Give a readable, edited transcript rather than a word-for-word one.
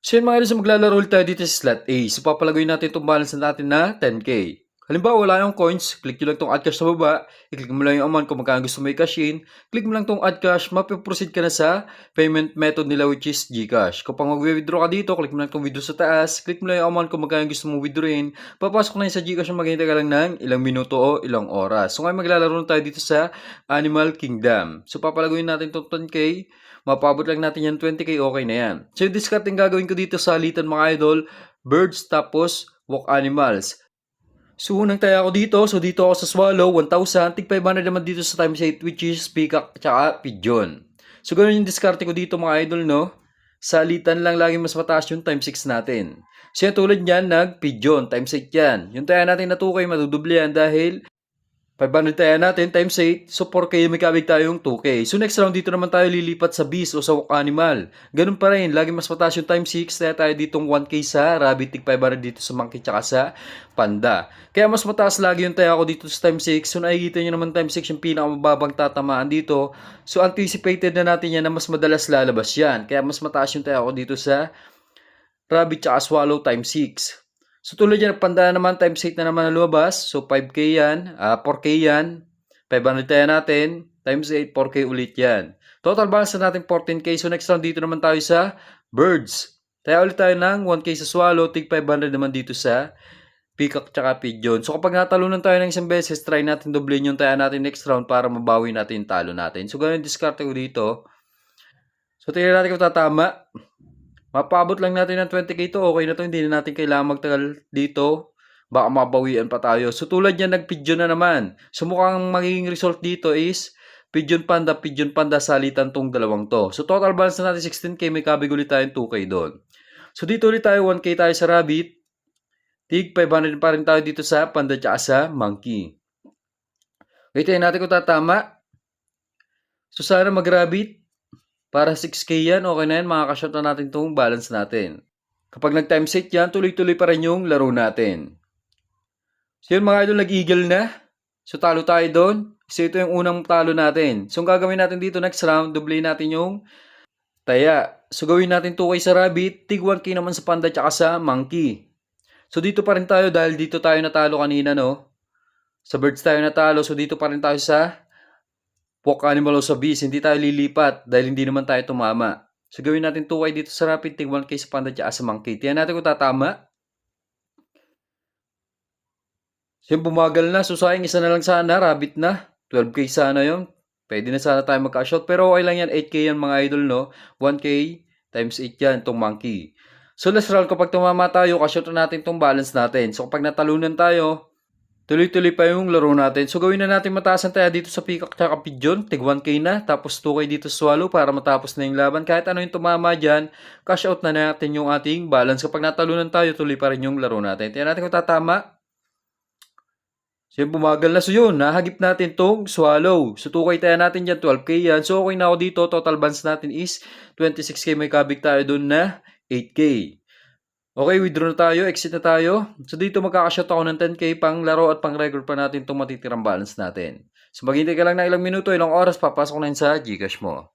So yun mga idol, so maglalaro ulit tayo dito sa slot A. So papalagoyin natin itong balance natin na 10k. Halimbawa, wala yung coins, click nyo lang itong add cash sa baba, i-click mo lang yung amount kung magkano gusto mo i-cash in, click mo lang itong add cash, mapiproceed ka na sa payment method nila which is GCash. Kung pang mag-withdraw ka dito, click mo lang itong withdraw sa taas, click mo lang yung amount kung magkano gusto mo withdrawin, papasok na yun sa GCash, maghihintay ka lang ng ilang minuto o ilang oras. So ngayon maglalaro na tayo dito sa Animal Kingdom. So papalagoyin natin itong 10k, mapabot lang natin yan 20k, okay na yan. So yung discarding gagawin ko dito sa alitan mga idol, birds tapos walk animals. So, unang taya ako dito. So, dito ako sa Swallow, 1,000. Tig 500 naman dito sa times 8, which is Peacock tsaka Pigeon. So, ganun yung discarte ko dito mga idol, no? Sa alitan lang lagi mas mataas yung times 6 natin. So, yan tulad niyan, nag-Pigeon, times 8 yan. Yung taya natin na 2K, madudoble yan dahil 500 tayo natin times 8. So 4K may kabig tayong 2K. So next round dito naman tayo lilipat sa beast o sa walk animal. Ganun pa rin. Lagi mas mataas yung times 6. Kaya tayo ditong 1K sa rabbit, tig 500 dito sa monkey tsaka sa panda. Kaya mas mataas lagi yung tayo ako dito sa times 6. So nakikita nyo naman times 6 yung pinakamababang tatamaan dito. So anticipated na natin yan na mas madalas lalabas yan. Kaya mas mataas yung tayo ako dito sa rabbit tsaka swallow times 6. So tulad yan, panda naman, times 8 na naman na lumabas. So 5k yan, 4k yan. 500 tayo natin, times 8, 4k ulit yan. Total balance na natin 14k. So next round dito naman tayo sa birds. Tayo ulit tayo ng 1k sa swallow, tig 500 naman dito sa peacock tsaka pigeon. So kapag natalunan tayo ng isang beses, try natin doblein yung tayo natin next round para mabawi natin yung talo natin. So ganun yung discard ko dito. So tingnan natin kung tatama. Mapabot lang natin ng 20k to, okay na to, hindi na natin kailangan magtagal dito. Baka mabawian pa tayo. So tulad yan, nag-pigeon na naman. So mukhang magiging result dito is pigeon panda, salitan tong dalawang to. So total balance na natin 16k, may kabig ulit tayong 2k doon. So dito ulit tayo, 1k tayo sa rabbit. Tig 500 pa rin tayo dito sa panda tsaka sa monkey. Wait, natin kung tatama. So sana mag-rabbit. Para 6k yan, okay na yan, makakashot na natin itong balance natin. Kapag nag-times 8 yan, tuloy-tuloy pa rin yung laro natin. So yun mga idol, nag-eagle na. So talo tayo doon. So ito yung unang talo natin. So ang gagawin natin dito next round, doble natin yung taya. So gawin natin 2k sa rabbit, tig 1k naman sa panda tsaka sa monkey. So dito pa rin tayo dahil dito tayo natalo kanina, no? Sa birds tayo natalo, so dito pa rin tayo sa walk animal o sa beast, hindi tayo lilipat dahil hindi naman tayo tumama. So gawin natin 2k dito sa rapid, tig 1k sa panda at sa monkey. Tiyan natin kung tatama. So yung bumagal na, so sayang isa na lang sana, rabbit na. 12k sana yun. Pwede na sana tayo magka-shot, pero okay lang yan, 8k yan mga idol, no? 1k times 8 yan, itong monkey. So last round, kapag tumama tayo, ka-shot na natin itong balance natin. So kapag natalunan tayo, tuloy-tuloy pa yung laro natin. So gawin na natin mataas ang tayo dito sa peacock at pigeon. Tig 1k na. Tapos 2k dito sa swallow para matapos na yung laban. Kahit ano yung tumama dyan, cash out na natin yung ating balance. Kapag natalunan tayo, tuloy pa rin yung laro natin. Tingnan natin kung tatama. So yung bumagal na. So yun, nahagip natin tong swallow. So 2k tayo natin dyan, 12k yan. So okay na ako dito. Total balance natin is 26k. May kabig tayo dun na 8k. Okay, withdraw na tayo, exit na tayo. So dito magkakashot ako ng 10k pang laro at pang record pa natin itong matitirang balance natin. So maghintay ka lang na ilang minuto, ilang oras, papasok na yun sa GCash mo.